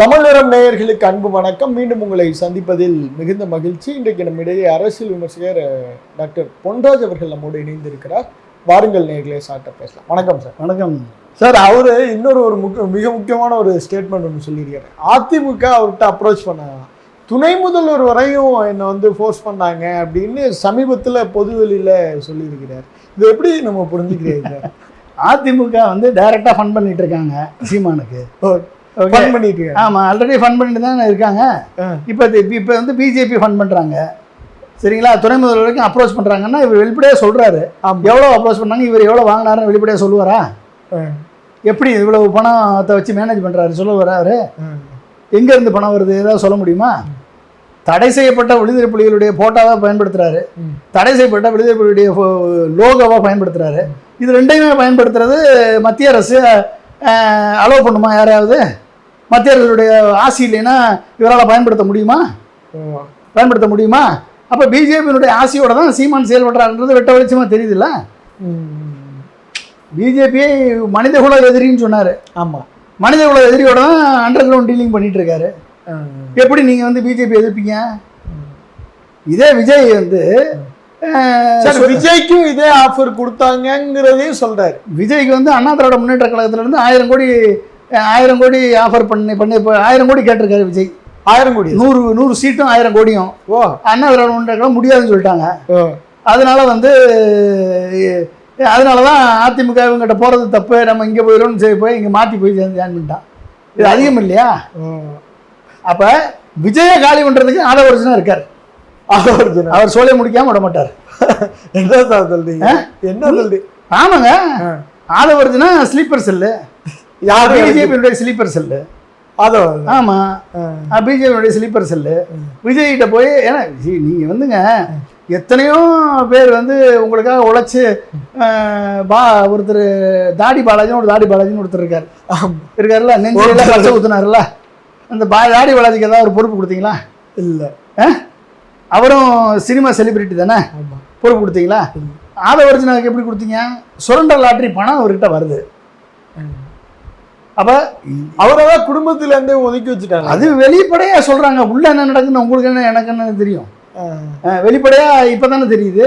தமிழ் நிறம் நேயர்களுக்கு அன்பு வணக்கம். மீண்டும் உங்களை சந்திப்பதில் மிகுந்த மகிழ்ச்சி. இன்றைக்கு நம்மிடையே அரசியல் விமர்சகர் டாக்டர் பொன்ராஜ் அவர்கள் நம்மோடு இணைந்திருக்கிறார். வாருங்கள் நேயர்களே, சார்ட்ட பேசலாம். வணக்கம் சார். வணக்கம் சார். அவரு இன்னொரு மிக முக்கியமான ஒரு ஸ்டேட்மெண்ட் ஒன்று சொல்லியிருக்காரு. அதிமுக அவர்கிட்ட அப்ரோச் பண்ணாங்க, துணை முதல்வர் வரையும் என்னை ஃபோர்ஸ் பண்ணாங்க அப்படின்னு சமீபத்தில் பொதுவெளியில் சொல்லியிருக்கிறார். இது எப்படி நம்ம புரிஞ்சுக்கிறீங்க? அதிமுக டைரக்டா ஃபண்ட் பண்ணிட்டு இருக்காங்க சீமானுக்கு. ஆமா, ஆல்ரெடி ஃபண்ட் பண்ணிட்டு தான் இருக்காங்க. இப்போ பிஜேபி ஃபண்ட் பண்றாங்க. சரிங்களா? துணை முதல்வருக்கு அப்ரோச் பண்றாங்கன்னா இவர் வெளிப்படையா சொல்றாரு எவ்வளவு அப்ரோச் பண்ணாங்க, இவர் எவ்வளவு வாங்கினாருன்னு வெளிப்படையா சொல்லுவாரா? எப்படி இவ்வளவு பணத்தை வச்சு மேனேஜ் பண்றாரு சொல்லுவாரா? அவரு எங்க இருந்து பணம் வருது ஏதாவது சொல்ல முடியுமா? தடை செய்யப்பட்ட விடுதலை புலிகளுடைய போட்டோவா பயன்படுத்துறாரு, தடை செய்யப்பட்ட விடுதலை புலிகளுடைய லோகோவா பயன்படுத்துறாரு. இது ரெண்டையுமே பயன்படுத்துறது மத்திய அரசு அலோவ் பண்ணுமா? யாராவது மத்திய அரசுடைய ஆசி இல்லைன்னா இவரால் பயன்படுத்த முடியுமா? அப்போ பிஜேபியினுடைய ஆசையோட தான் சீமான் செயல்படுறாருன்றது வெட்ட வெளிச்சமாக தெரியுதுல்ல. பிஜேபியை மனிதகுல எதிரின்னு சொன்னார். ஆமாம், மனிதகுல எதிரியோட தான் அண்டர் கிரவுண்ட் டீலிங் பண்ணிட்டு இருக்காரு. எப்படி நீங்கள் பிஜேபி எதிர்ப்பீங்க? இதே விஜய் விஜய்க்கும் இதே ஆஃபர் கொடுத்தாங்கிறதையும் சொல்றாரு. விஜய்க்கு அண்ணா திராவிட முன்னேற்ற கழகத்துல இருந்து 1000 கோடி ஆஃபர் பண்ணி 1000 கோடி கேட்டிருக்காரு விஜய். 1000 கோடி, 100 சீட்டும் 1000 கோடியும். அண்ணா திராவிட முன்னேற்ற கழகம் முடியாதுன்னு சொல்லிட்டாங்க. அதனாலதான் அதிமுக இவங்கிட்ட போறது தப்பு, நம்ம இங்க போயிடும் போய் இங்க மாத்தி போய் ஜாயின் பண்ணிட்டான். இது அதிகம் இல்லையா? அப்ப விஜய காலி பண்றதுக்கு ஆதவர்ஜனா இருக்காரு. அவர் சோலையை முடிக்காம விட மாட்டார். என்ன சொல்றீங்க? ஆமாங்க, ஆதவர்ஜனா ஸ்லீப்பர் செல்லு. பிஜேபியுடைய ஸ்லீப்பர் செல்லு. ஆமா, பிஜேபியுடைய ஸ்லீப்பர் செல்லு. விஜய்கிட்ட போய், ஏன்னா நீங்க எத்தனையோ பேர் உங்களுக்காக உழைச்சு ஒருத்தர் தாடி பாலாஜின்னு ஒருத்தர் இருக்காருல்ல, நெஞ்சில பச்சை ஊத்துனாருல்ல, அந்த தாடி பாலாஜிக்கு ஏதாவது ஒரு பொறுப்பு கொடுத்தீங்களா? இல்லை. அவரும் சினிமா செலிபிரிட்டி தானே, பொறுப்பு கொடுத்தீங்களா? ஆதவர்ஜனாவுக்கு எப்படி கொடுத்தீங்க? சுரண்டல் லாட்டரி பணம் அவர்கிட்ட வருது. அப்ப அவரதான் குடும்பத்துல இருந்தே ஒதுக்கி வச்சுட்டாங்க. அது வெளிப்படையா சொல்றாங்க. உள்ள என்ன நடக்குன்னு உங்களுக்கு என்ன எனக்கு என்ன தெரியும்? வெளிப்படையா இப்பதானே தெரியுது.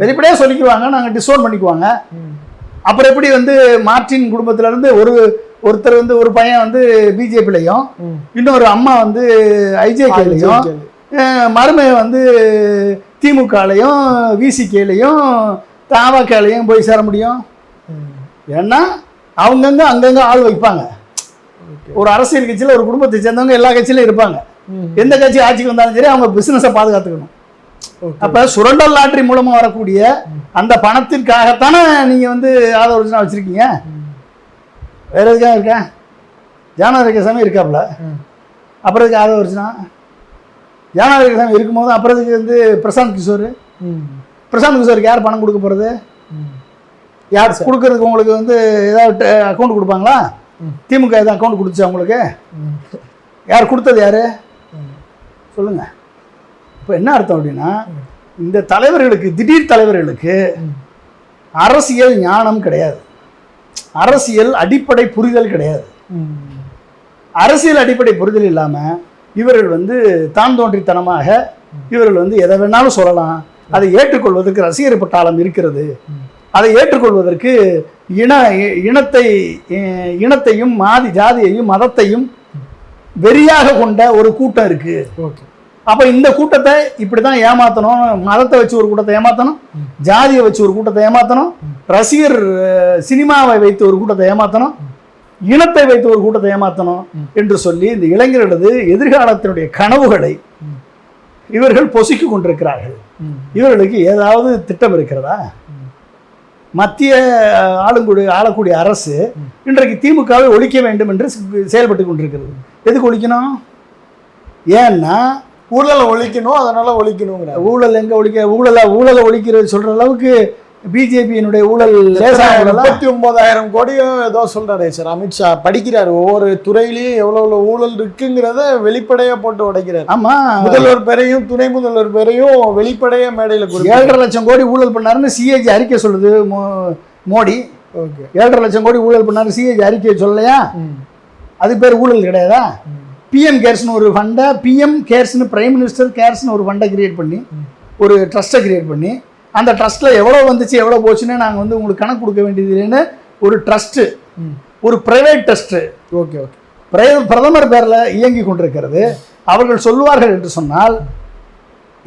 வெளிப்படையா சொல்லிக்குவாங்க, நாங்க டிஸ்ஓன் பண்ணிக்குவாங்க. அப்புறம் எப்படி மார்டின் குடும்பத்துல இருந்து ஒருத்தர் ஒரு பையன் பிஜேபிலையும், இன்னொரு அம்மா ஐஜேகேலையும், மருமை திமுகலையும் விசிகேலையும் தாவகலையும் போய் சேர முடியும்? ஏன்னா அங்கங்க ஆள் வைப்பாங்க. ஒரு அரசியல் கட்சியில் ஒரு குடும்பத்தை சேர்ந்தவங்க எல்லா கட்சியிலும் இருப்பாங்க. எந்த கட்சி ஆட்சிக்கு வந்தாலும் சரி அவங்க பிசினஸை பாதுகாத்துக்கணும். அப்ப சுரண்டல் லாட்டரி மூலமா வரக்கூடிய அந்த பணத்திற்காகத்தானே நீங்க ஆதவர்ஜனா வச்சிருக்கீங்க. வேற எதுக்காக இருக்கா? ஜானகிசாமி இருக்காப்புல, அப்புறம் இதுக்கு ஆதவர்ஜனா. ஜானகிசாமி இருக்கும்போது அப்புறம் இதுக்கு பிரசாந்த் கிஷோருக்கு யார் பணம் கொடுக்க போறது? யார் கொடுக்கறதுக்கு? உங்களுக்கு ஏதாவது அக்கௌண்ட் கொடுப்பாங்களா? திமுக ஏதாவது அக்கௌண்ட் கொடுத்துச்சா உங்களுக்கு? யார் கொடுத்தது? யாரு சொல்லுங்க. இப்போ என்ன அர்த்தம் அப்படின்னா, இந்த தலைவர்களுக்கு, திடீர் தலைவர்களுக்கு அரசியல் ஞானம் கிடையாது, அரசியல் அடிப்படை புரிதல் கிடையாது. அரசியல் அடிப்படை புரிதல் இல்லாம இவர்கள் தான் தோன்றித்தனமாக இவர்கள் எதை வேணாலும் சொல்லலாம். அதை ஏற்றுக்கொள்வதற்கு ரசிகர் பட்டாளம் இருக்கிறது. அதை ஏற்றுக்கொள்வதற்கு இனத்தையும் மாதி ஜாதியையும் மதத்தையும் வெறியாக கொண்ட ஒரு கூட்டம் இருக்கு. அப்ப இந்த கூட்டத்தை இப்படிதான் ஏமாத்தணும். மதத்தை வச்சு ஒரு கூட்டத்தை ஏமாத்தணும், ஜாதியை வச்சு ஒரு கூட்டத்தை ஏமாத்தணும், ரசிகர் சினிமாவை வைத்து ஒரு கூட்டத்தை ஏமாத்தணும், இனத்தை வைத்து ஒரு கூட்டத்தை ஏமாத்தணும் என்று சொல்லி இந்த இளைஞர்களது எதிர்காலத்தினுடைய கனவுகளை இவர்கள் பொசுக்கி கொண்டிருக்கிறார்கள். இவர்களுக்கு ஏதாவது திட்டம் இருக்கிறதா? மத்திய ஆளக்கூடிய அரசு இன்றைக்கு திமுகவை ஒழிக்க வேண்டும் என்று செயல்பட்டு கொண்டிருக்கிறது. எதுக்கு ஒழிக்கணும்? ஏன்னா ஊழலை ஒழிக்கணும், அதனால ஒழிக்கணுங்கிற. ஊழல் எங்க ஒழிக்க? ஊழலை ஒழிக்கிறது சொல்ற அளவுக்கு பிஜேபியினுடைய ஊழல் 39,000 கோடியோ ஏதோ சொல்றாரு சார் அமித்ஷா. படிக்கிறாரு, ஒவ்வொரு துறையிலையும் எவ்வளவு ஊழல் இருக்குங்கிறத வெளிப்படையா போட்டு உடைக்கிறாரு. ஆமா, முதல்வர் பேரையும் துணை முதல்வர் பேரையும் வெளிப்படையா மேடையில 7.5 லட்சம் கோடி ஊழல் பண்ணாருன்னு சிஏஜி அறிக்கை சொல்லுது மோடி. 7.5 லட்சம் கோடி ஊழல் பண்ணாரு, சிஏஜி அறிக்கை சொல்லலையா? அது பேர் ஊழல் கிடையாதா? பிஎம் கேர்ஸ்னு ஒரு ஃபண்டை, பிஎம் கேர்ஸ்னு பிரைம் மினிஸ்டர் கேர்ஸ்னு ஒரு ஃபண்டை கிரியேட் பண்ணி, ஒரு ட்ரஸ்ட்டை கிரியேட் பண்ணி, அந்த ட்ரஸ்ட்டில் எவ்வளோ வந்துச்சு எவ்வளோ போச்சுன்னு நாங்கள் வந்து உங்களுக்கு கணக்கு கொடுக்க வேண்டியது இல்லைன்னு ஒரு ட்ரஸ்ட்டு, ஒரு ப்ரைவேட் ட்ரஸ்ட்டு, ஓகே ஓகே, பிரதமர் பேரில் இயங்கி கொண்டிருக்கிறது. அவர்கள் சொல்லுவார்கள் என்று சொன்னால்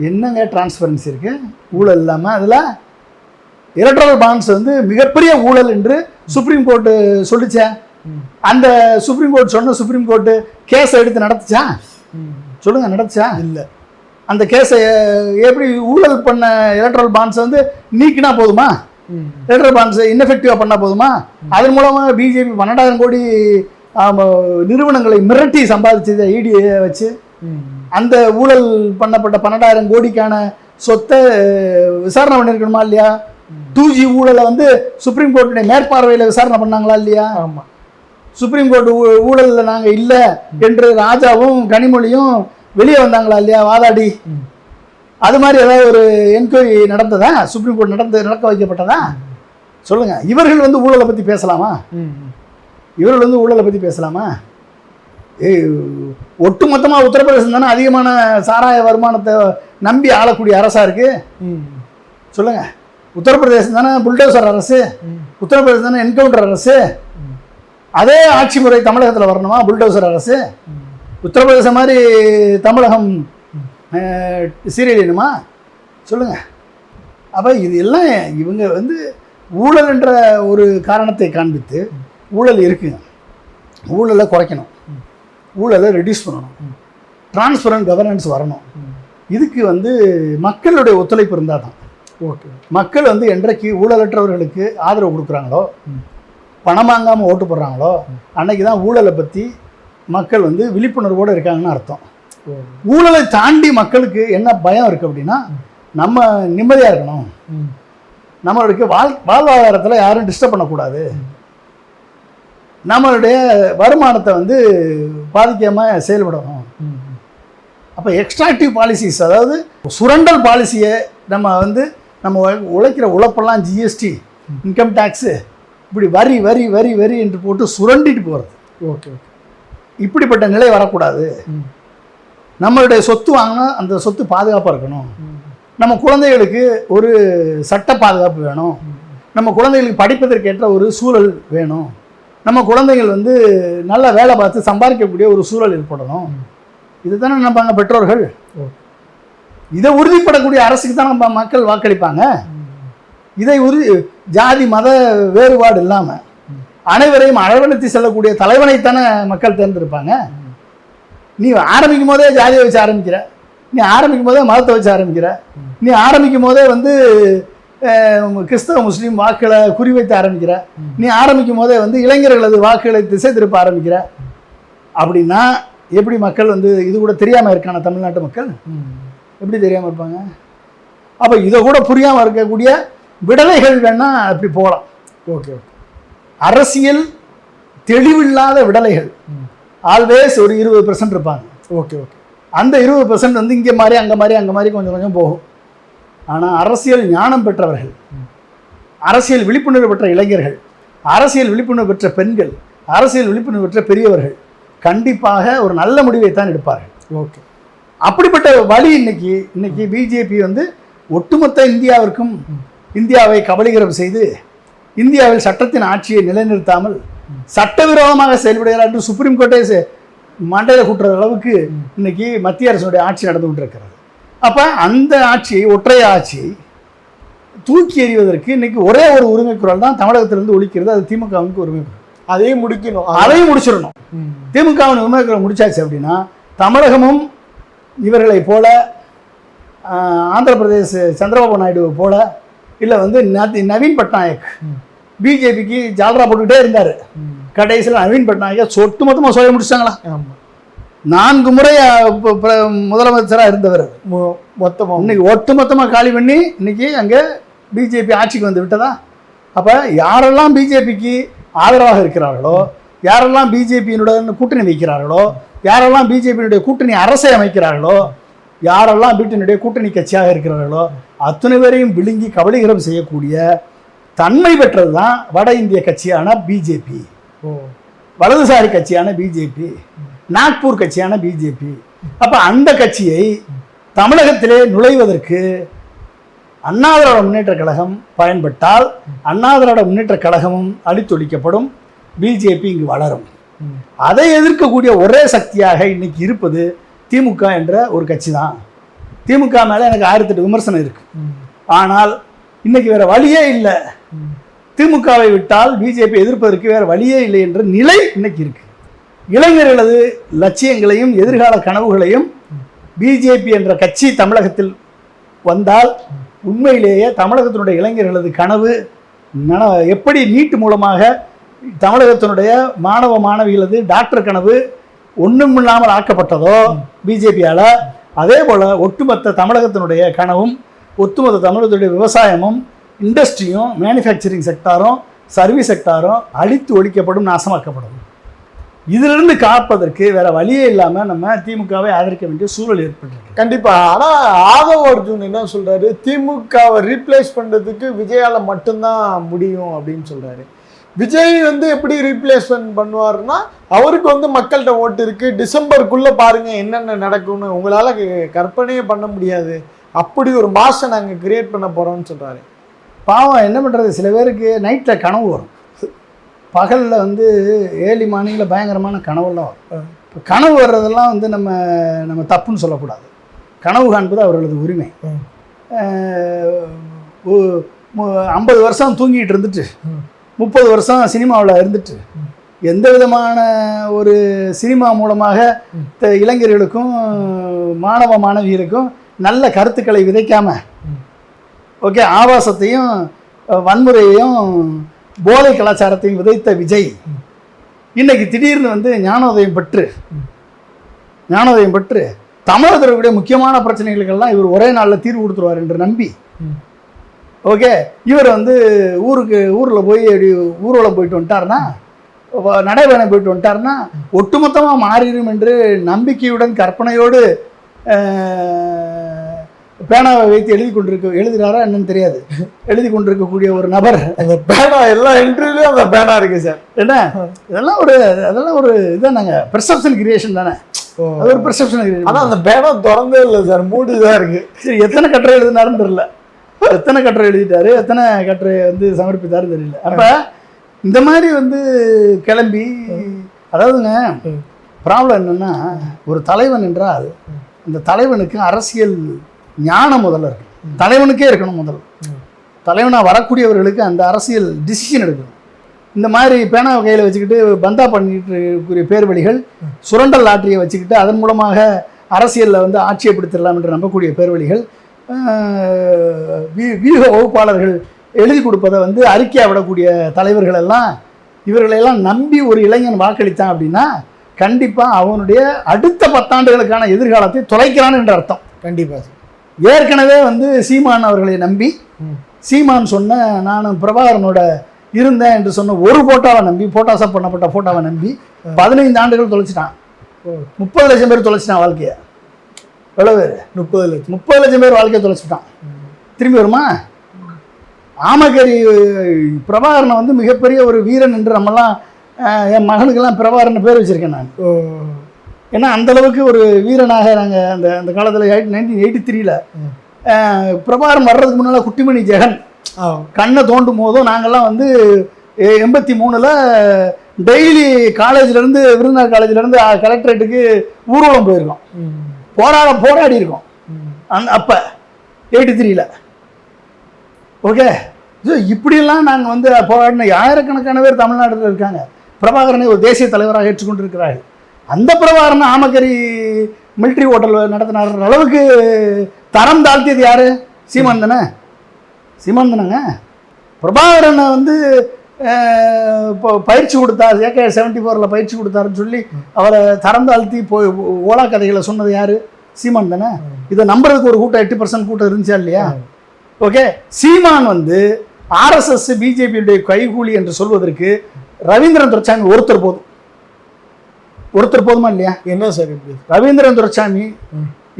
என்னங்க டிரான்ஸ்பரன்சி இருக்குது ஊழல் இல்லாமல்? அதில் எலக்ட்ரல் பாண்ட்ஸ் வந்து மிகப்பெரிய ஊழல் என்று சுப்ரீம் கோர்ட்டு சொல்லிச்சேன். அந்த சுப்ரீம் கோர்ட் சொன்ன சுப்ரீம் கோர்ட்டு கேஸை எடுத்து நடத்துச்சா? சொல்லுங்கள், நடத்துச்சா? இல்லை. அந்த கேஸை எப்படி ஊழல் பண்ண எலக்ட்ரல் பாண்ட்ஸை வந்து நீக்கினா போதுமா? எலக்ட்ரல் பாண்ட்ஸை இன்னெஃபெக்டிவாக பண்ணால் போதுமா? அதன் மூலமாக பிஜேபி 12,000 கோடி நிறுவனங்களை மிரட்டி சம்பாதிச்சது இடியை வச்சு. அந்த ஊழல் பண்ணப்பட்ட 12,000 கோடிக்கான சொத்தை விசாரணை பண்ணியிருக்கணுமா இல்லையா? 2G ஊழலை வந்து சுப்ரீம் கோர்ட்டுடைய மேற்பார்வையில் விசாரணை பண்ணாங்களா இல்லையா? ஆமாம். சுப்ரீம் கோர்ட் ஊழலில் நாங்கள் இல்லை என்று ராஜாவும் கனிமொழியும் வெளியே வந்தாங்களா இல்லையா வாதாடி? அது மாதிரி ஏதாவது ஒரு என்கொயரி நடந்ததா? சுப்ரீம் கோர்ட் நடக்க வைக்கப்பட்டதா? சொல்லுங்கள். இவர்கள் வந்து ஊழலை பற்றி பேசலாமா? இவர்கள் வந்து ஊழலை பற்றி பேசலாமா? ஒட்டுமொத்தமாக உத்தரப்பிரதேசம் தானே அதிகமான சாராய வருமானத்தை நம்பி ஆளக்கூடிய அரசாக இருக்குது. சொல்லுங்கள். உத்தரப்பிரதேசம் தானே புல்டோசர் அரசு, உத்தரப்பிரதேசம் தானே என்கவுண்டர் அரசு. அதே ஆட்சி முறை தமிழகத்தில் வரணுமா? புல்டோசர் அரசு. உத்தரப்பிரதேசம் மாதிரி தமிழகம் சீரியலினுமா? சொல்லுங்கள். அப்போ இது எல்லாம் இவங்க வந்து ஊழல் என்ற ஒரு காரணத்தை காண்பித்து ஊழல் இருக்குங்க, ஊழலை குறைக்கணும், ஊழலை ரெடியூஸ் பண்ணணும், டிரான்ஸ்பரண்ட் கவர்னன்ஸ் வரணும். இதுக்கு வந்து மக்களுடைய ஒத்துழைப்பு இருந்தால் தான். ஓகே. மக்கள் வந்து என்றைக்கு ஊழலற்றவர்களுக்கு ஆதரவு கொடுக்குறாங்களோ, பணம் வாங்காமல் ஓட்டு போடுறாங்களோ, அன்னைக்கு தான் ஊழலை பற்றி மக்கள் வந்து விழிப்புணர்வோடு இருக்காங்கன்னு அர்த்தம். ஊழலை தாண்டி மக்களுக்கு என்ன பயம் இருக்குது அப்படின்னா, நம்ம நிம்மதியாக இருக்கணும், நம்மளுக்கு வாழ்வாதாரத்தில் யாரும் டிஸ்டர்ப் பண்ணக்கூடாது, நம்மளுடைய வருமானத்தை வந்து பாதிக்காமல் செயல்படணும். அப்போ எக்ஸ்ட்ராக்டிவ் பாலிசிஸ், அதாவது சுரண்டல் பாலிசியை நம்ம உழைக்கிற உழைப்பெல்லாம் ஜிஎஸ்டி, இன்கம் டேக்ஸு, இப்படி வரி வரி வரி வரி என்று போட்டு சுரண்டிட்டு போகிறது. ஓகே. இப்படிப்பட்ட நிலை வரக்கூடாது. நம்மளுடைய சொத்து வாங்கினா அந்த சொத்து பாதுகாப்பாக இருக்கணும். நம்ம குழந்தைகளுக்கு ஒரு சட்ட பாதுகாப்பு வேணும். நம்ம குழந்தைகளுக்கு படிப்பதற்கேற்ற ஒரு சூழல் வேணும். நம்ம குழந்தைகள் வந்து நல்ல வேலை பார்த்து சம்பாதிக்கக்கூடிய ஒரு சூழல் ஏற்படணும். இது தானே நினைப்பாங்க பெற்றோர்கள். இதை உறுதிப்படக்கூடிய அரசுக்கு தான் நம்ம மக்கள் வாக்களிப்பாங்க. இதை ஜாதி மத வேறுபாடு இல்லாமல் அனைவரையும் அரவணைத்து செல்லக்கூடிய தலைவனைத்தானே மக்கள் தேர்ந்தெடுப்பாங்க. நீ ஆரம்பிக்கும் போதே ஜாதியை வச்சு ஆரம்பிக்கிற, நீ ஆரம்பிக்கும் போதே மதத்தை வச்சு ஆரம்பிக்கிற, நீ ஆரம்பிக்கும் போதே வந்து கிறிஸ்தவ முஸ்லீம் வாக்குகளை குறிவைத்து ஆரம்பிக்கிற, நீ ஆரம்பிக்கும் போதே வந்து இளைஞர்களது வாக்குகளை திசை திருப்ப ஆரம்பிக்கிற. அப்படின்னா எப்படி மக்கள் வந்து இது கூட தெரியாமல் இருக்கான தமிழ்நாட்டு மக்கள் எப்படி தெரியாமல் இருப்பாங்க? அப்போ இதை கூட புரியாமல் இருக்கக்கூடிய விடலைகள் வேணால் அப்படி போகலாம். ஓகே. அரசியல் தெளிவில்லாத விடலைகள் ஆல்வேஸ் ஒரு 20% இருப்பாங்க. ஓகே. அந்த 20% வந்து இங்கே மாதிரி அங்கே மாதிரி அங்கே மாதிரி கொஞ்சம் கொஞ்சம் போகும். ஆனால் அரசியல் ஞானம் பெற்றவர்கள், அரசியல் விழிப்புணர்வு பெற்ற இளைஞர்கள், அரசியல் விழிப்புணர்வு பெற்ற பெண்கள், அரசியல் விழிப்புணர்வு பெற்ற பெரியவர்கள் கண்டிப்பாக ஒரு நல்ல முடிவை தான் எடுப்பார்கள். ஓகே. அப்படிப்பட்ட வழி இன்னைக்கு பிஜேபி வந்து ஒட்டுமொத்த இந்தியாவிற்கும் இந்தியாவை கபலீகரம் செய்து இந்தியாவில் சட்டத்தின் ஆட்சியை நிலைநிறுத்தாமல் சட்டவிரோதமாக செயல்படுகிறார் என்று சுப்ரீம் கோர்ட்டே மண்டையில் கூட்டுற அளவுக்கு இன்னைக்கு மத்திய அரசுடைய ஆட்சி நடந்து கொண்டிருக்கிறது. அப்போ அந்த ஆட்சியை, ஒற்றைய ஆட்சியை தூக்கி எறிவதற்கு இன்னைக்கு ஒரே ஒரு உரிமை குரல் தான் தமிழகத்திலிருந்து ஒழிக்கிறது. அது திமுகவுக்கு உரிமை குரல். அதையும் முடிச்சிடணும். திமுகவின் உரிமை குரல் முடிச்சாச்சு அப்படின்னா தமிழகமும் இவர்களை போல, ஆந்திர பிரதேச சந்திரபாபு நாயுடுவை போல, இல்லை வந்து நவீன் பட்நாயக் பிஜேபிக்கு ஜால்ரா போட்டுக்கிட்டே இருந்தார். கடைசியில் நவீன் பட்நாயக் சொட்டு மொத்தமாக சொல்ல முடிச்சாங்களா? 4 முறை முதலமைச்சராக இருந்தவர் மொத்தமாக இன்னைக்கு ஒட்டுமொத்தமாக காலி பண்ணி இன்னைக்கு அங்கே பிஜேபி ஆட்சிக்கு வந்து விட்டதா? அப்போ யாரெல்லாம் பிஜேபிக்கு ஆதரவாக இருக்கிறார்களோ, யாரெல்லாம் பிஜேபியினுடன் கூட்டணி வைக்கிறார்களோ, யாரெல்லாம் பிஜேபியினுடைய கூட்டணி அரசை அமைக்கிறார்களோ, யாரெல்லாம் வீட்டினுடைய கூட்டணி கட்சியாக இருக்கிறார்களோ அத்தனை பேரையும் விழுங்கி கபலீகரம் செய்யக்கூடிய தன்மை பெற்றது தான் வட இந்திய கட்சியான பிஜேபி, வலதுசாரி கட்சியான பிஜேபி. நாக்பூர் கட்சியான பிஜேபி. அப்போ அந்த கட்சியை தமிழகத்திலே நுழைவதற்கு அண்ணா திராவிட முன்னேற்ற கழகம் பயன்பட்டால் அண்ணா திராவிட முன்னேற்ற கழகமும் அழித்தொழிக்கப்படும், பிஜேபி இங்கு வளரும். அதை எதிர்க்கக்கூடிய ஒரே சக்தியாக இன்னைக்கு இருப்பது திமுக என்ற ஒரு கட்சி தான். திமுக மேலே எனக்கு 1008 விமர்சனம் இருக்கு. ஆனால் இன்னைக்கு வேற வழியே இல்லை, திமுகவை விட்டால் பிஜேபி எதிர்ப்பதற்கு வேற வழியே இல்லை என்ற நிலை இன்னைக்கு இருக்கு. இளைஞர்களது லட்சியங்களையும் எதிர்கால கனவுகளையும் பிஜேபி என்ற கட்சி தமிழகத்தில் வந்தால் உண்மையிலேயே தமிழகத்தினுடைய இளைஞர்களது கனவு எப்படி நீட் மூலமாக தமிழகத்தினுடைய மாணவ மாணவிகளது டாக்டர் கனவு ஒன்றுமில்லாமல் ஆக்கப்பட்டதோ பிஜேபியால், அதே போல் ஒட்டுமொத்த தமிழகத்தினுடைய கனவும் ஒட்டுமொத்த தமிழகத்துடைய விவசாயமும் இண்டஸ்ட்ரியும் மேனுஃபேக்சரிங் செக்டாரும் சர்வீஸ் செக்டாரும் அழித்து ஒழிக்கப்படும், நாசமாக்கப்படும். இதிலிருந்து காப்பதற்கு வேற வழியே இல்லாமல் நம்ம திமுகவை ஆதரிக்க வேண்டிய சூழல் ஏற்பட்டிருக்கு. கண்டிப்பாக. ஆனால் ஆதவ அர்ஜுன் என்ன சொல்கிறாரு, திமுகவை ரீப்ளேஸ் பண்ணுறதுக்கு விஜயால் மட்டும்தான் முடியும் அப்படின்னு சொல்கிறாரு. விஜய் வந்து எப்படி ரீப்ளேஸ்மெண்ட் பண்ணுவார்னா, அவருக்கு வந்து மக்கள்கிட்ட ஓட்டு இருக்குது, டிசம்பருக்குள்ளே பாருங்கள் என்னென்ன நடக்கும்னு உங்களால் கற்பனையே பண்ண முடியாது, அப்படி ஒரு மாசை நாங்கள் கிரியேட் பண்ண போகிறோம்னு சொல்கிறாரு. பாவம் என்ன பண்ணுறது, சில பேருக்கு நைட்டில் கனவு வரும், பகலில் வந்து ஏர்லி மார்னிங்கில் பயங்கரமான கனவுலாம் வரும். இப்போ கனவு வர்றதெல்லாம் வந்து நம்ம தப்புன்னு சொல்லக்கூடாது. கனவு காண்பது அவர்களது உரிமை. 50 வருஷம் தூங்கிட்டு இருந்துட்டு 30 வருஷம் சினிமாவில் இருந்துட்டு எந்த விதமான ஒரு சினிமா மூலமாக இளைஞர்களுக்கும் மாணவ மாணவிகளுக்கும் நல்ல கருத்துக்களை விதைக்காம, ஓகே, ஆபாசத்தையும் வன்முறையையும் போதை கலாச்சாரத்தையும் விதைத்த விஜய் இன்னைக்கு திடீர்னு வந்து ஞானோதயம் பெற்று தமிழகத்தினுடைய முக்கியமான பிரச்சனைகளுக்கெல்லாம் இவர் ஒரே நாளில் தீர்வு கொடுத்துருவார் என்று நம்பி, ஓகே, இவர் வந்து ஊரில் போய் ஊர்வலம் போயிட்டு வந்துட்டார்னா, நடைபயணம் போயிட்டு வந்துட்டார்னா ஒட்டுமொத்தமாக மாறிடும் என்று நம்பிக்கையுடன் கற்பனையோடு பேனாவை வைத்து எழுதுகிறாரா என்னன்னு தெரியாது, எழுதி கொண்டிருக்கக்கூடிய ஒரு நபர். அந்த பேனா எல்லா இன்டர்வியூலையும் அந்த பேனா இருக்கு சார். என்ன அதெல்லாம் ஒரு இதானாங்க, பெர்செப்ஷன் கிரியேஷன் தானே, அது ஒரு பெர்செப்ஷன் கிரியேஷன். ஆனால் அந்த பேனா திறந்தே இல்லை சார், மூடி தான் இருக்கு. சரி, எத்தனை கட்டுரை எழுதினாருன்னு தெரியல, எத்தனை கட்டுரை எழுதிட்டாரு, எத்தனை கட்டுரை வந்து சமர்ப்பித்தாருன்னு தெரியல. அப்போ இந்த மாதிரி வந்து கிளம்பி, அதாவதுங்க ப்ராப்ளம் என்னன்னா, ஒரு தலைவன் என்றால் அந்த தலைவனுக்கு அரசியல் ஞானம் முதல்ல இருக்கு, தலைவனுக்கே இருக்கணும். முதல்ல தலைவனாக வரக்கூடியவர்களுக்கு அந்த அரசியல் டிசிஷன் எடுக்கணும். இந்த மாதிரி பேனாவை கையில் வச்சுக்கிட்டு பந்தா பண்ணிட்டு இருக்கக்கூடிய பேர்வழிகள், சுரண்டல் லாட்டரியை வச்சுக்கிட்டு அதன் மூலமாக அரசியலில் வந்து ஆட்சியப்படுத்திடலாம் என்று நம்பக்கூடிய பேர்வழிகள், வியூக வகுப்பாளர்கள் எழுதி கொடுப்பதை வந்து அறிக்கையாக விடக்கூடிய தலைவர்கள் எல்லாம், இவர்களெல்லாம் நம்பி ஒரு இளைஞன் வாக்களித்தான் அப்படின்னா கண்டிப்பாக அவனுடைய அடுத்த 10 ஆண்டுகளுக்கான எதிர்காலத்தை தொலைக்கிறான் என்ற அர்த்தம். கண்டிப்பாக சார். ஏற்கனவே வந்து சீமான் அவர்களை நம்பி, சீமான் சொன்ன நானும் பிரபாகரனோட இருந்தேன் என்று சொன்ன ஒரு ஃபோட்டோவை நம்பி, ஃபோட்டோஷாப் பண்ணப்பட்ட ஃபோட்டோவை நம்பி 15 ஆண்டுகள் தொலைச்சிட்டான். 30 லட்சம் பேர் தொலைச்சிட்டான் வாழ்க்கையை. எவ்வளவு பேர்? 30 லட்சம் பேர் வாழ்க்கையை தொலைச்சிட்டான். திரும்பி வருமா? ஆமக்கரி பிரபாகரனை வந்து மிகப்பெரிய ஒரு வீரன் என்று நம்மலாம், என் மகனுக்கெல்லாம் பிரபாகரன் பேர் வச்சுருக்கேன் நான். ஏன்னா அந்தளவுக்கு ஒரு வீரனாக நாங்கள் அந்த காலத்தில் 1983 பிரபாகரன் வர்றதுக்கு முன்னால் குட்டிமணி ஜெகன் கண்ணை தோண்டும் போதும் நாங்கள்லாம் வந்து 83 டெய்லி காலேஜ்லேருந்து விருதுநகர் காலேஜ்லேருந்து கலெக்டரேட்டுக்கு ஊர்வலம் போயிருக்கோம், போராடி இருக்கோம். அப்போ 83 ஓகே. ஸோ இப்படியெல்லாம் நாங்கள் வந்து போராடின ஆயிரக்கணக்கான பேர் தமிழ்நாட்டில் இருக்காங்க. பிரபாகரனை ஒரு தேசிய தலைவராக ஏற்றுக்கொண்டிருக்கிறார்கள். அந்த பிரபாகரனை ஆமக்கரி மிலிட்ரி ஹோட்டல் நடத்தினார் அளவுக்கு தரம் தாழ்த்தியது யார்? சீமான் தானேங்க. பிரபாகரனை வந்து இப்போ பயிற்சி கொடுத்தார், AK 74 பயிற்சி கொடுத்தாருன்னு சொல்லி அவரை தரம் தாழ்த்தி போய் ஓலா கதைகளை சொன்னது யார்? சீமான் தானே. இதை நம்புறதுக்கு ஒரு கூட்டம் 8% கூட்டம் இருந்துச்சா இல்லையா? ஓகே. சீமான் வந்து RSS பிஜேபியுடைய கைகூலி என்று சொல்வதற்கு ரவீந்திரன் துரைசாமி ஒருத்தர் போதுமா இல்லையா? என்ன சார் ரவீந்திரன் துரைசாமி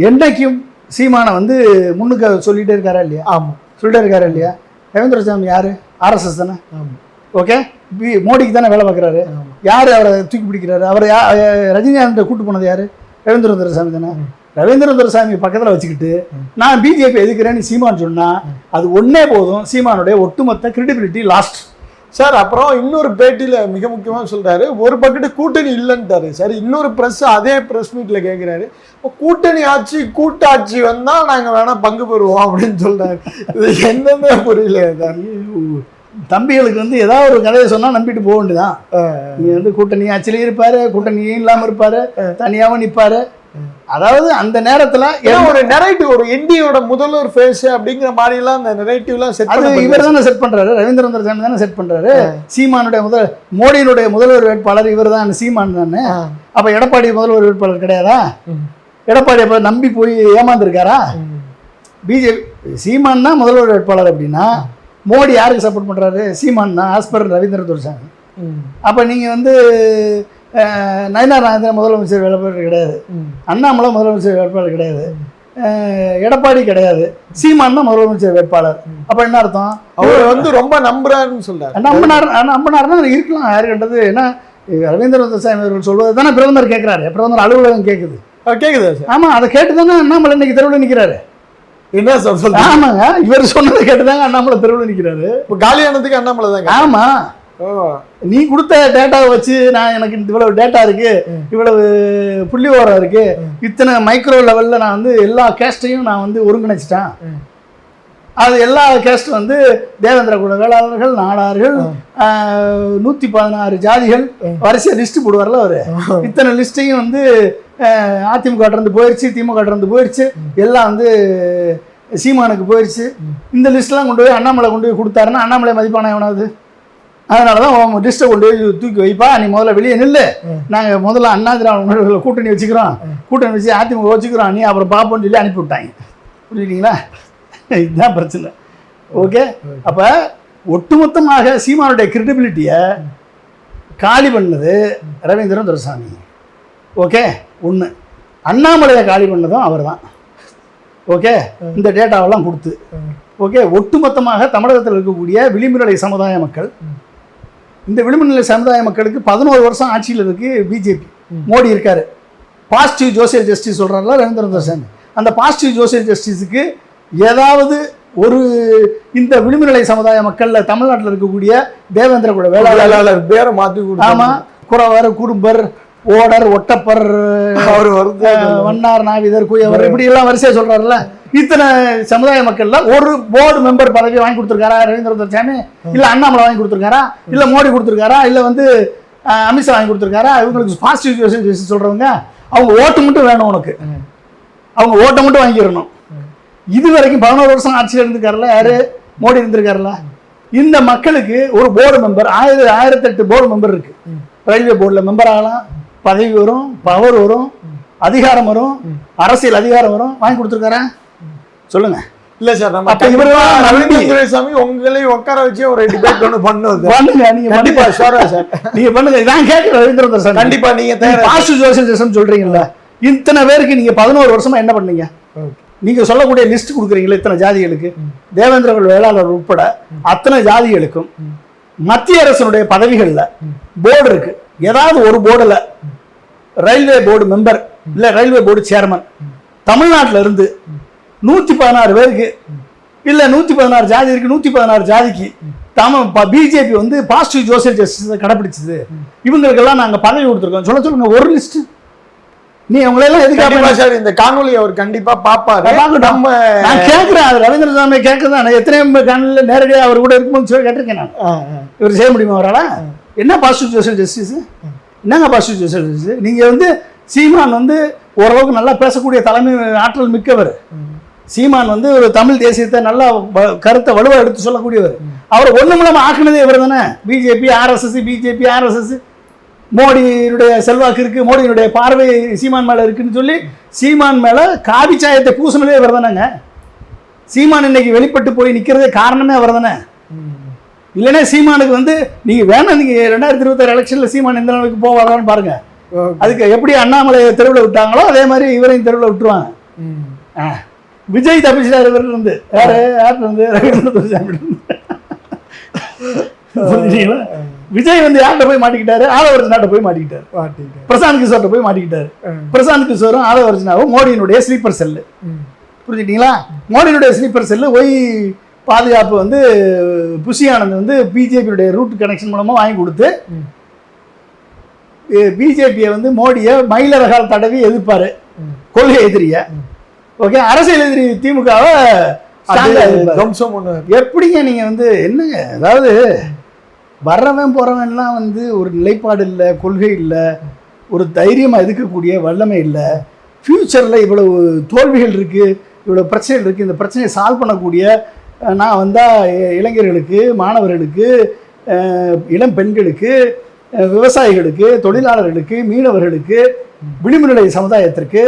என்னைக்கும் சீமானை வந்து முன்னுக்கு சொல்லிட்டே இருக்காரா இல்லையா? ஆமாம், சொல்லிட்டே இருக்காரா இல்லையா? ரவீந்திர துரைசாமி யாரு? RSS தானே. ஓகே, மோடிக்கு தானே வேலை பார்க்குறாரு. யார் அவரை தூக்கி பிடிக்கிறாரு? அவரை ரஜினிகாந்தை கூட்டு போனது யார்? ரவீந்திர துரைசாமி தானே. ரவீந்திர துரைசாமி பக்கத்தில் வச்சுக்கிட்டு நான் பிஜேபி எதுக்குறேன்னு சீமான் சொன்னால் அது ஒன்றே போதும், சீமானுடைய ஒட்டுமொத்த கிரெடிபிலிட்டி லாஸ்ட். சார் அப்புறம் இன்னொரு பேட்டியில் மிக முக்கியமாக சொல்கிறாரு, ஒரு பக்கெட்டு கூட்டணி இல்லைன்ட்டாரு. சார் இன்னொரு ப்ரெஸ் அதே ப்ரெஸ் மீட்டில் கேட்குறாரு, கூட்டணி ஆட்சி கூட்டாட்சி வந்தால் நாங்கள் வேணால் பங்கு பெறுவோம் அப்படின்னு சொல்கிறாரு. இது என்னென்ன புரியல சார். தம்பிகளுக்கு வந்து ஏதாவது ஒரு கதையை சொன்னால் நம்பிட்டு போக வேண்டியதான். நீங்கள் வந்து கூட்டணி ஆட்சியிலையும் இருப்பார், கூட்டணியும் இல்லாமல் இருப்பார், தனியாகவும் நிற்பார். அதாவது அந்த நேரத்தில் ஒரு நெரேட்டிவ், ஒரு இந்தியோட முதல்வர் ஃபேஸ் அப்படிங்கிற மாதிரிலாம் அந்த நெரேட்டிவ்லாம் செட் அது இவர் தானே செட் பண்ணுறாரு. ரவீந்திர துரைசாமி தானே செட் பண்ணுறாரு. சீமானுடைய மோடியினுடைய முதல்வர் வேட்பாளர் இவர் தான், சீமான் தானே. அப்போ எடப்பாடி முதல்வர் வேட்பாளர் கிடையாதா? எடப்பாடி அப்போ நம்பி போய் ஏமாந்துருக்காரா? பிஜேபி சீமான் தான் முதல்வர் வேட்பாளர் அப்படின்னா மோடி யாருக்கு சப்போர்ட் பண்ணுறாரு? சீமான் தான், ஆஸ் பர் ரவீந்திர துரைசாமி. அப்போ நீங்கள் வந்து நயினார் நாகேந்திரன் முதலமைச்சர் வேட்பாளர் கிடையாது, அண்ணாமலை முதலமைச்சர் வேட்பாளர் கிடையாது, எடப்பாடி கிடையாது, சீமான் தான் முதலமைச்சர் வேட்பாளர். அப்போ என்ன அர்த்தம்? அவர் வந்து ரொம்ப நம்புறாருன்னு சொல்றாரு. நம்பினாருன்னா இருக்கலாம், யாரு கண்டது. ஏன்னா ரவீந்திர துரைசாமி அவர்கள் சொல்வது தானே பிரதமர் கேட்குறாரு, பிரதமர் அலுவலகம் கேட்குது. கேட்குதா சார்? ஆமாம், அதை கேட்டு தானே அண்ணாமலை இன்னைக்கு தெருவில் நிற்கிறாரு. என்ன சார் சொல்ல? ஆமாங்க, இவர் சொன்னதை கேட்டுதாங்க அண்ணாமலை தெருவில் நிற்கிறாரு. இப்போ காலியானதுக்கு அண்ணாமலை தாங்க. ஆமாம், நீ கொடுத்த டேட்டாவை வச்சு நான் எனக்கு இவ்வளவு டேட்டா இருக்கு, இவ்வளவு புள்ளி ஓரம் இருக்கு, இத்தனை மைக்ரோ லெவலில் நான் வந்து எல்லா கேஸ்டையும் நான் வந்து ஒருங்கிணைச்சிட்டேன். அது எல்லா கேஸ்ட் வந்து தேவேந்திர குல வேளாளர்கள், நாடார்கள், 116 ஜாதிகள் வரிசையாக லிஸ்ட் போடுவார்ல அவர். இத்தனை லிஸ்ட்டையும் வந்து அதிமுக இருந்து போயிடுச்சு, திமுக இருந்து போயிடுச்சு, எல்லாம் வந்து சீமானுக்கு போயிடுச்சு. இந்த லிஸ்ட்லாம் கொண்டு போய் அண்ணாமலை கொண்டு போய் கொடுத்தாருன்னா அண்ணாமலை மதிப்பான எவனாவது? அதனால தான் லிஸ்ட்டை கொண்டு போய் தூக்கி வைப்பா, நீ முதல்ல வெளியே நில்லு, நாங்கள் முதல்ல அண்ணா திராவிட கூட்டணி வச்சுக்கிறோம், கூட்டணி வச்சு அதிமுக வச்சுக்கிறோம், நீ அப்புறம் பார்ப்போன்னு சொல்லி அனுப்பி விட்டாங்க. புரியுதுங்களா? இதுதான் பிரச்சனை. ஓகே, அப்போ ஒட்டுமொத்தமாக சீமானுடைய கிரெடிபிலிட்டியை காலி பண்ணது ரவீந்திரன் துரைசாமி. ஓகே, ஒன்று. அண்ணாமலையை காலி பண்ணதும் அவர் தான். ஓகே, இந்த டேட்டாவெல்லாம் கொடுத்து. ஓகே, ஒட்டுமொத்தமாக தமிழகத்தில் இருக்கக்கூடிய விளிம்பு நிலை சமுதாய மக்கள், இந்த விளிம்பு நிலை சமுதாய மக்களுக்கு 11 வருஷம் ஆட்சியில் இருக்கு பிஜேபி, மோடி இருக்காரு. பாசிட்டிவ் சோசியல் ஜஸ்டிஸ் சொல்கிறாங்களா ரவீந்திரன் துரைசாமி. அந்த பாசிட்டிவ் சோசியல் ஜஸ்டிஸுக்கு ஏதாவது ஒரு இந்த விளிம்பு நிலை சமுதாய மக்களில் தமிழ்நாட்டில் இருக்கக்கூடிய தேவேந்திர குல வேளாளர் பேரை மாற்றி கொடுத்து, ஆமாம், குறவர், குடும்பர், ஓடர், ஒட்டப்பர், வண்ணார், நாவிதர், குயவர், இப்படி எல்லாம் வரிசையாக சொல்கிறாருல்ல. இத்தனை சமுதாய மக்கள்ல ஒரு போர்டு மெம்பர் பதவி வாங்கி கொடுத்துருக்காரா ரவீந்திர துரைசாமி? இல்லை அண்ணாமலை வாங்கி கொடுத்துருக்காரா? இல்லை மோடி கொடுத்துருக்காரா? இல்லை வந்து அமித்ஷா வாங்கி கொடுத்துருக்காரா? இவங்களுக்கு பாசிட்டிவ் சொல்கிறவங்க அவங்க ஓட்டு மட்டும் வேணும், உனக்கு அவங்க ஓட்டை மட்டும் வாங்கிடணும். இது வரைக்கும் 11 வருஷம் ஆட்சியில் இருந்திருக்காருல்ல யாரு? மோடி இருந்திருக்காருல்ல. இந்த மக்களுக்கு ஒரு போர்டு மெம்பர், 1008 போர்டு மெம்பர் இருக்கு. ரயில்வே போர்டில் மெம்பர் ஆகலாம், பதவி வரும், பவர் வரும், அதிகாரம் வரும், அரசியல் அதிகாரம் வரும். வாங்கி கொடுத்துருக்காரா? சொல்லுங்க. இல்ல சார், நம்ம ரவீந்திர துரைசாமி உங்களையும் உட்கார வச்சு ஒரு டிபேட் ஒன்று பண்ணுங்க. நீங்க கண்டிப்பா ஷோரா சார், நீங்க பண்ணுங்க. நான் கேட்கிறேன் ரவீந்திர துரைசாமி, கண்டிப்பா நீங்க பாசிட்டிவ் சோசியலிசம் சொல்றீங்கல்ல, இத்தனை பேருக்கு நீங்க 11 வருஷமா என்ன பண்ணீங்க? நீங்க சொல்லக்கூடிய லிஸ்ட் கொடுக்குறீங்களா இத்தனை ஜாதிகளுக்கு, தேவேந்திர குல வேளாளர் உட்பட அத்தனை ஜாதிகளுக்கும் மத்திய அரசனுடைய பதவிகள்ல போர்டு இருக்கு. ஏதாவது ஒரு போர்டுல ரயில்வே போர்டு மெம்பர் இல்ல ரயில்வே போர்டு சேர்மன் தமிழ்நாட்டில் இருந்து 116 பேருக்கு இல்ல 116 ஜாதி இருக்கு, 116 ஜாதிக்கு பிஜேபி வந்து பாசிட்டிவ் சோசியல் ஜஸ்டிஸ் கடைபிடிச்சது, இவங்களுக்கெல்லாம் நாங்க பதவி கொடுத்துருக்கோம். சொல்லுங்க ஒரு லிஸ்ட். நீ உங்களெல்லாம் எதுக்காக சார் இந்த காணொலி அவர் கண்டிப்பா பாப்பாரு. நம்ம நான் கேட்கிறேன், அது ரவீந்திர சாமி கேட்கறதான். எத்தனை காணொலியில நேரடியாக அவர் கூட இருக்கும்போது சொல்லி கேட்டிருக்கேன் நான். இவர் செய்ய முடியுமா அவரால்? என்ன பாசிட்டிவ் சோசியல் ஜஸ்டிஸ்? என்னங்க பாசிட்டிவ் சோசியல் ஜஸ்டிஸ்? நீங்க வந்து சீமான் வந்து ஓரளவுக்கு நல்லா பேசக்கூடிய தலைமை ஆற்றல் மிக்கவர். சீமான் வந்து ஒரு தமிழ் தேசியத்தை நல்லா கருத்தை வலுவாக எடுத்து சொல்லக்கூடியவர். அவர் ஒண்ணுமில்லாம ஆக்குனதே இவர் தானே. பிஜேபி, ஆர்எஸ்எஸ், பிஜேபி, ஆர்எஸ்எஸ், மோடியினுடைய செல்வாக்கு இருக்கு, மோடியினுடைய பார்வை சீமான் மேல இருக்குன்னு சொல்லி சீமான் மேல காவி சாயத்தை பூசினதே இவர் தானேங்க. சீமான் இன்னைக்கு வெளிப்பட்டு போய் நிக்கிறதே காரணமே அவர் தானே. இல்லைன்னா சீமானுக்கு வந்து நீங்க வேணாம், நீங்க 2026 எலெக்ஷன்ல சீமான் எந்த அளவுக்கு போவாரான்னு பாருங்க. அதுக்கு எப்படி அண்ணாமலையை தெருவில் விட்டாங்களோ அதே மாதிரி இவரையும் தெருவில் விட்டுருவாங்க. விஜய் தப்பிச்சிட்டாரு இவர்ல இருந்து. யாரு இருந்து? ரவீந்திர துரைசாமி. புரிஞ்சுங்களா? விஜய் வந்து யார்கிட்ட போய் மாட்டிக்கிட்டாரு? ஆதவர்ஜனாட்ட போய் மாட்டிக்கிட்டாரு. பிரசாந்த் கிஷோர்கிட்ட போய் மாட்டிக்கிட்டாரு. பிரசாந்த் கிஷோரும் ஆதவர்ஜனாவும் மோடியினுடைய ஸ்லீப்பர் செல்லு. புரிஞ்சுட்டீங்களா? மோடியினுடைய ஸ்லீப்பர் செல்லு ஒய் பாதுகாப்பு வந்து புஷி ஆனந்த் வந்து பிஜேபியுடைய ரூட் கனெக்ஷன் மூலமாக வாங்கி கொடுத்து பிஜேபியை வந்து மோடியை மயிலரகால் தடவி எதிர்ப்பாரு, கொள்கை எதிரிய. ஓகே, அரசியல் எதிரி திமுகவை எப்படிங்க நீங்க வந்து என்னங்க, அதாவது வர்றவன் போறவன்லாம் வந்து ஒரு நிலைப்பாடு இல்லை, கொள்கை இல்லை, ஒரு தைரியமாக எதிர்க்கக்கூடிய வல்லமை இல்லை. ஃப்யூச்சரில் இவ்வளவு தோல்விகள் இருக்குது, இவ்வளோ பிரச்சனைகள் இருக்குது, இந்த பிரச்சனையை சால்வ் பண்ணக்கூடிய நான் வந்தால் இளைஞர்களுக்கு, மாணவர்களுக்கு, இளம் பெண்களுக்கு, விவசாயிகளுக்கு, தொழிலாளர்களுக்கு, மீனவர்களுக்கு, விளிம்புநிலை சமுதாயத்திற்கு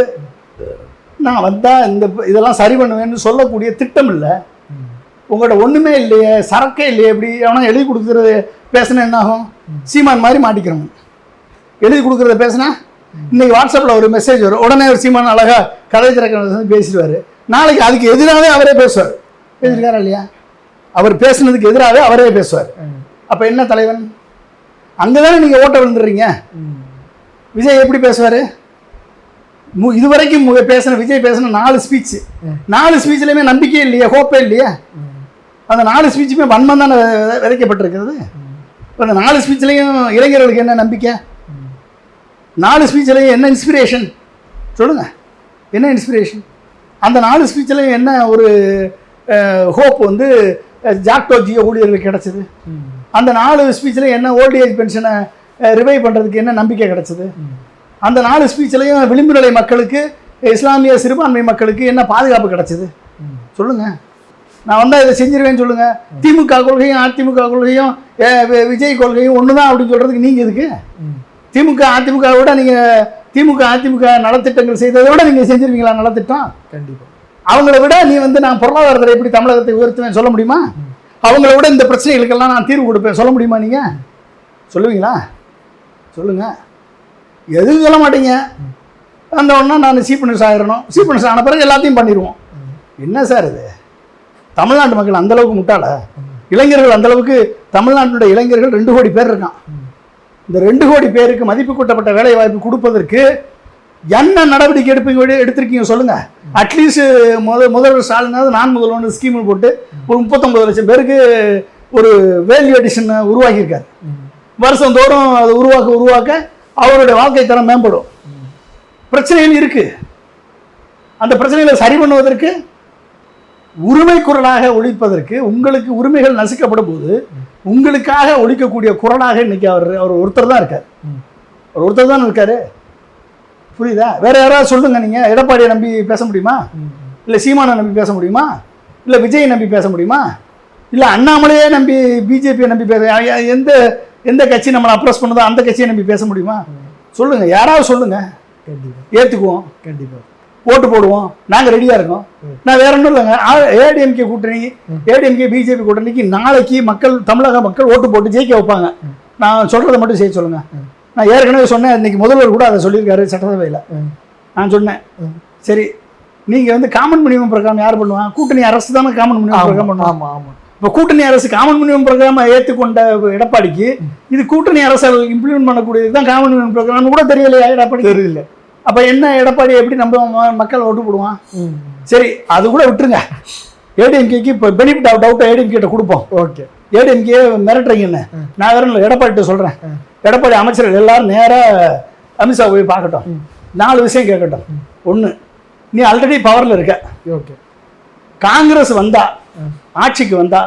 நான் வந்தால் இதெல்லாம் சரி பண்ணுவேன்னு சொல்லக்கூடிய திட்டம் இல்லை. உங்கள்கிட்ட ஒன்றுமே இல்லையே, சரக்கே இல்லையே. எப்படி அவனா எழுதி கொடுக்குறது பேசினா என்ன ஆகும்? சீமான் மாதிரி மாட்டிக்கிறோம். எழுதி கொடுக்குறத பேசினா இன்னைக்கு வாட்ஸ்அப்பில் ஒரு மெசேஜ் வரும், உடனே ஒரு சீமான் அழகாக கதை திறக்க பேசிடுவார். நாளைக்கு அதுக்கு எதிராகவே அவரே பேசுவார். பேசியிருக்காரா இல்லையா? அவர் பேசுனதுக்கு எதிராகவே அவரே பேசுவார். அப்போ என்ன தலைவன்? அங்கே தானே நீங்கள் ஓட்ட விழுந்துடுறீங்க. விஜய் எப்படி பேசுவார்? இதுவரைக்கும் விஜய் பேசின 4 ஸ்பீச், 4 ஸ்பீச்லையுமே நம்பிக்கையே இல்லையா, ஹோப்பே இல்லையா? அந்த 4 ஸ்பீச்சுமே வன்மம் தானே விதைக்கப்பட்டிருக்கிறது. அந்த 4 ஸ்பீச்லையும் இளைஞர்களுக்கு என்ன நம்பிக்கை? 4 ஸ்பீச்லையும் என்ன இன்ஸ்பிரேஷன் சொல்லுங்க? என்ன இன்ஸ்பிரேஷன்? அந்த 4 ஸ்பீச்லையும் என்ன ஒரு ஹோப் வந்து ஜாக்டோ ஜியோ ஊழியர்களுக்கு கிடைச்சது? அந்த 4 ஸ்பீச்லையும் என்ன ஓல்டேஜ் பென்ஷனை ரிவைவ் பண்ணுறதுக்கு என்ன நம்பிக்கை கிடைச்சது? அந்த 4 ஸ்பீச்லையும் விளிம்பு நிலை மக்களுக்கு, இஸ்லாமிய சிறுபான்மை மக்களுக்கு என்ன பாதுகாப்பு கிடைச்சது? சொல்லுங்க. நான் வந்தால் இதை செஞ்சிருவேன்னு சொல்லுங்க. திமுக கொள்கையும் அதிமுக கொள்கையும் விஜய் கொள்கையும் ஒன்று தான் அப்படின்னு சொல்றதுக்கு நீங்க எதுக்கு? திமுக அதிமுக விட நீங்க திமுக அதிமுக நலத்திட்டங்கள் செய்ததை விட நீங்க செஞ்சிருவீங்களா நலத்திட்டம்? கண்டிப்பா. அவங்கள விட நீ வந்து நான் பொருளாதாரத்தை எப்படி தமிழகத்தை உயர்த்துவேன் சொல்ல முடியுமா? அவங்கள விட இந்த பிரச்சனைகளுக்கெல்லாம் நான் தீர்வு கொடுப்பேன் சொல்ல முடியுமா? நீங்க சொல்லுவீங்களா? சொல்லுங்க. எதுவும் சொல்ல மாட்டீங்க. அந்த ஒன்றா நான் சீஃப் மினிஸ்டர் ஆகிடணும், சீஃப் மினிஸ்டர் ஆன பிறகு எல்லாத்தையும் பண்ணிடுவோம். என்ன சார் இது? தமிழ்நாட்டு மக்கள் அந்தளவுக்கு முட்டாள? இளைஞர்கள் அந்தளவுக்கு, தமிழ்நாட்டுடைய இளைஞர்கள் 2 கோடி பேர் இருக்கான். இந்த 2 கோடி பேருக்கு மதிப்பு கூட்டப்பட்ட வேலை வாய்ப்பு கொடுப்பதற்கு என்ன நடவடிக்கை எடுத்திருக்கீங்க சொல்லுங்க. அட்லீஸ்ட் முதல்வர் ஸ்டாலினாவது நான் முதல்வன் ஸ்கீம் போட்டு ஒரு 39 லட்சம் பேருக்கு ஒரு வேல்யூ அடிஷன் உருவாக்கியிருக்காரு. வருஷம் தோறும் அதை உருவாக்க அவருடைய வாழ்க்கை தரம் மேம்படும். பிரச்சனைகள் இருக்கு. அந்த பிரச்சனைகளை சரி பண்ணுவதற்கு, உரிமை குரலாக ஒழிப்பதற்கு, உங்களுக்கு உரிமைகள் நசுக்கப்படும் போது உங்களுக்காக ஒழிக்கக்கூடிய குரலாக இன்னைக்கு அவர் ஒருத்தர் தான் இருக்கார். அவர் ஒருத்தர் தான் இருக்காரு. புரியுதா? வேற யாராவது சொல்லுங்க. நீங்க எடப்பாடியை நம்பி பேச முடியுமா? இல்லை சீமானை நம்பி பேச முடியுமா? இல்லை விஜயை நம்பி பேச முடியுமா? இல்லை அண்ணாமலையே நம்பி பிஜேபியை நம்பி பேச, எந்த கட்சி நம்மளை அப்ரோச் பண்ணுதோ அந்த கட்சியை நம்பி பேச முடியுமா? சொல்லுங்க. யாராவது சொல்லுங்க. ஏற்றுக்குவோம். கண்டிப்பாக ஓட்டு போடுவோம். நாங்கள் ரெடியாக இருக்கோம். நான் வேற ஒன்றும் இல்லைங்க. ஏடிஎம்கே கூட்டணி, ஏடிஎம்கே பிஜேபி கூட்டணிக்கு நாளைக்கு தமிழக மக்கள் ஓட்டு போட்டு ஜெயிக்க வைப்பாங்க. நான் சொல்கிறத மட்டும் செய்ய சொல்லுங்க. நான் ஏற்கனவே சொன்னேன், இன்னைக்கு முதல்வர் கூட அதை சொல்லியிருக்காரு சட்டசபையில். நான் சொன்னேன், சரி நீங்கள் வந்து காமன் மினிமம் ப்ரோக்ராம் யார் பண்ணுவான்? கூட்டணி அரசு தானே காமன் மினிமம் ப்ரோக்ராம் பண்ணுவாங்க. ஆமாம் ஆமாம். இப்போ கூட்டணி அரசு காமன் மினிமம் ப்ரோக்ராமை ஏற்றுக்கொண்ட எடப்பாடிக்கு இது கூட்டணி அரசு இம்ப்ளிமெண்ட் பண்ணக்கூடியது தான் காமன் மினிமம் ப்ரோக்ராம் கூட தெரியலையா? எடப்பாடி தெரியல. அப்போ என்ன எடப்பாடி எப்படி நம்ம மக்கள் ஓட்டு போடுவான்? சரி அது கூட விட்டுருங்க. ஏடிஎம்கேக்கு இப்போ பெனிஃபிட் ஆஃப் டவுட்டை ஏடிஎம்கே கொடுப்போம். ஓகே. ஏடிஎம்கே மிரட்டுறீங்க என்ன? நான் வேற எடப்பாடிட்ட சொல்கிறேன். எடப்பாடி அமைச்சர்கள் எல்லாரும் நேராக அமித்ஷா போய் பார்க்கட்டும். 4 விஷயம் கேட்கட்டும். 1, நீ ஆல்ரெடி பவரில் இருக்க. ஓகே. காங்கிரஸ் வந்தா, ஆட்சிக்கு வந்தா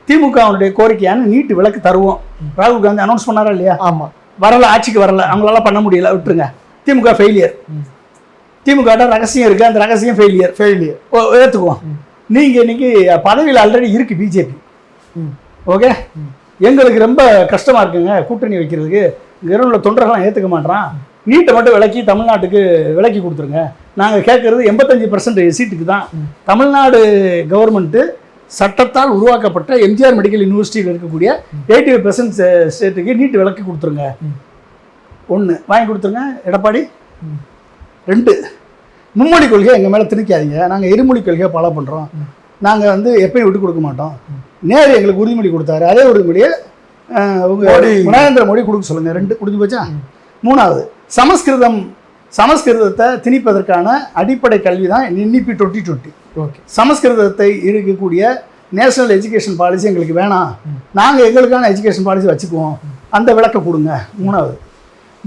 திமுகவுடைய கோரிக்கையான நீட்டு விலக்கு தருவோம். ராகுல் காந்தி அனௌன்ஸ் பண்ணாரா இல்லையா? ஆமாம். வரல, ஆட்சிக்கு வரல, அவங்களால பண்ண முடியல, விட்டுருங்க. திமுக ஃபெயிலியர். திமுக ரகசியம் இருக்கு, அந்த ரகசியம் ஃபெயிலியர் ஏற்றுக்குவோம். நீங்க இன்னைக்கு பதவியில் ஆல்ரெடி இருக்கு பிஜேபி. ஓகே. எங்களுக்கு ரொம்ப கஷ்டமா இருக்குங்க கூட்டணி வைக்கிறதுக்கு. உள்ள தொண்டர்கள்லாம் ஏற்றுக்க மாட்டான். நீட்டை மட்டும் விலக்கி தமிழ்நாட்டுக்கு விலக்கி கொடுத்துருங்க. நாங்கள் கேட்கறது 85% சீட்டுக்கு தான். தமிழ்நாடு கவர்மெண்ட்டு சட்டத்தால் உருவாக்கப்பட்ட எம்ஜிஆர் மெடிக்கல் யூனிவர்சிட்டியில் இருக்கக்கூடிய 85% ஸ்டேட்டுக்கு நீட்டு விலக்கி கொடுத்துருங்க. 1 வாங்கி கொடுத்துருங்க எடப்பாடி. 2, மும்மொழி கொள்கையை எங்கள் மேலே திணிக்காதீங்க. நாங்கள் இருமொழி கொள்கையை ஃபாலோ பண்ணுறோம். நாங்கள் வந்து எப்பயும் விட்டு கொடுக்க மாட்டோம். நேரு எங்களுக்கு உறுதிமொழி கொடுத்தாரு. அதே உறுதிமொழியை உங்க மோடி. நரேந்திர மோடி கொடுக்க சொல்லுங்க. 2 முடிஞ்சு போச்சா? 3வது சமஸ்கிருதத்தை திணிப்பதற்கான அடிப்படை கல்வி தான் NEP 2020. ஓகே. சமஸ்கிருதத்தை இருக்கக்கூடிய நேஷனல் எஜுகேஷன் பாலிசி எங்களுக்கு வேணாம், நாங்கள் எங்களுக்கான எஜுகேஷன் பாலிசி வச்சுக்குவோம், அந்த விளக்கம் கொடுங்க. 3வது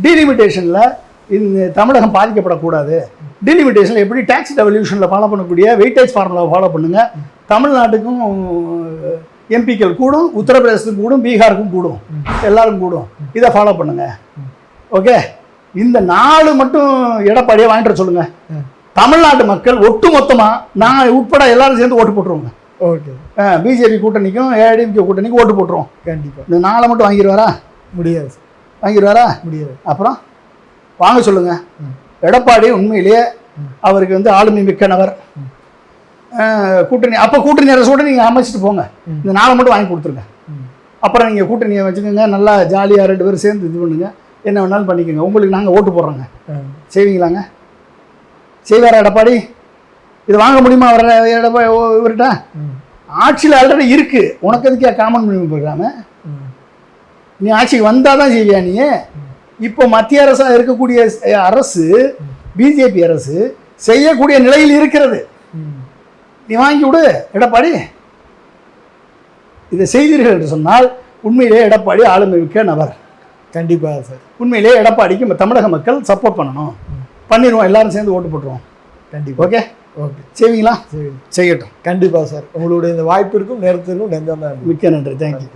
டீலிமிட்டேஷனில் இந்த தமிழகம் பாதிக்கப்படக்கூடாது. டீலிமிட்டேஷனில் எப்படி டாக்ஸ் டெவல்யூஷனில் ஃபாலோ பண்ணக்கூடிய வெயிட்டேஜ் ஃபார்முலாவை ஃபாலோ பண்ணுங்கள். தமிழ்நாட்டுக்கும் எம்பிக்கள் கூடும், உத்தரப்பிரதேசத்துக்கும் கூடும், பீகாருக்கும் கூடும், எல்லாரும் கூடும். இதை ஃபாலோ பண்ணுங்க. ஓகே. இந்த 4 மட்டும் எடப்பாடியை வாங்கிட்டு வர சொல்லுங்க. தமிழ்நாட்டு மக்கள் ஒட்டு மொத்தமாக நான் உட்பட எல்லாரும் சேர்ந்து ஓட்டு போட்டுருவோங்க. ஓகே. பிஜேபி கூட்டணிக்கும் ஏடிஎம்கே கூட்டணிக்கும் ஓட்டு போட்டுருவோம். கண்டிப்பாக. இந்த 4 மட்டும் வாங்கிடுவாரா? முடியாது சார். வாங்கிடுவாரா? முடியாது. அப்புறம் வாங்க சொல்லுங்க. எடப்பாடி உண்மையிலேயே அவருக்கு வந்து ஆளுமை மிக்கனவர். கூட்டணி அரசோட நீங்கள் அமைச்சிட்டு போங்க. இந்த 4 மட்டும் வாங்கி கொடுத்துருங்க. அப்புறம் நீங்கள் கூட்டணியை வச்சுக்கோங்க, நல்லா ஜாலியாக 2 பேரும் சேர்ந்து இது பண்ணுங்க, என்ன வேணாலும் பண்ணிக்கோங்க. உங்களுக்கு நாங்கள் ஓட்டு போடுறோங்க. செய்வீங்களாங்க? செய்வாரா எடப்பாடி? இது வாங்க முடியுமா இவர்கிட்ட? ஆட்சியில் ஆல்ரெடி இருக்கு, உனக்கு எதுக்கே காமன் பண்ணி போயிடாம நீ ஆட்சிக்கு வந்தால் தான் செய்வியா நீ? இப்போ மத்திய அரசாக இருக்கக்கூடிய அரசு, பிஜேபி அரசு செய்யக்கூடிய நிலையில் இருக்கிறது. நீ வாங்கி விடு எடப்பாடி. இதை செய்தீர்கள் என்று சொன்னால் உண்மையிலே எடப்பாடி ஆளுமை மிக்க நபர். கண்டிப்பாக சார். உண்மையிலே எடப்பாடிக்கு தமிழக மக்கள் சப்போர்ட் பண்ணணும். பண்ணிடுவோம், எல்லாரும் சேர்ந்து ஓட்டு போட்டுருவோம். கண்டிப்பாக. ஓகே. ஓகே. செய்வீங்களா? சரி, செய்யட்டும். கண்டிப்பாக சார். உங்களுடைய இந்த வாய்ப்பிற்கும் நேரத்திற்கும் நன்றி. மிக்க நன்றி. தேங்க்யூ.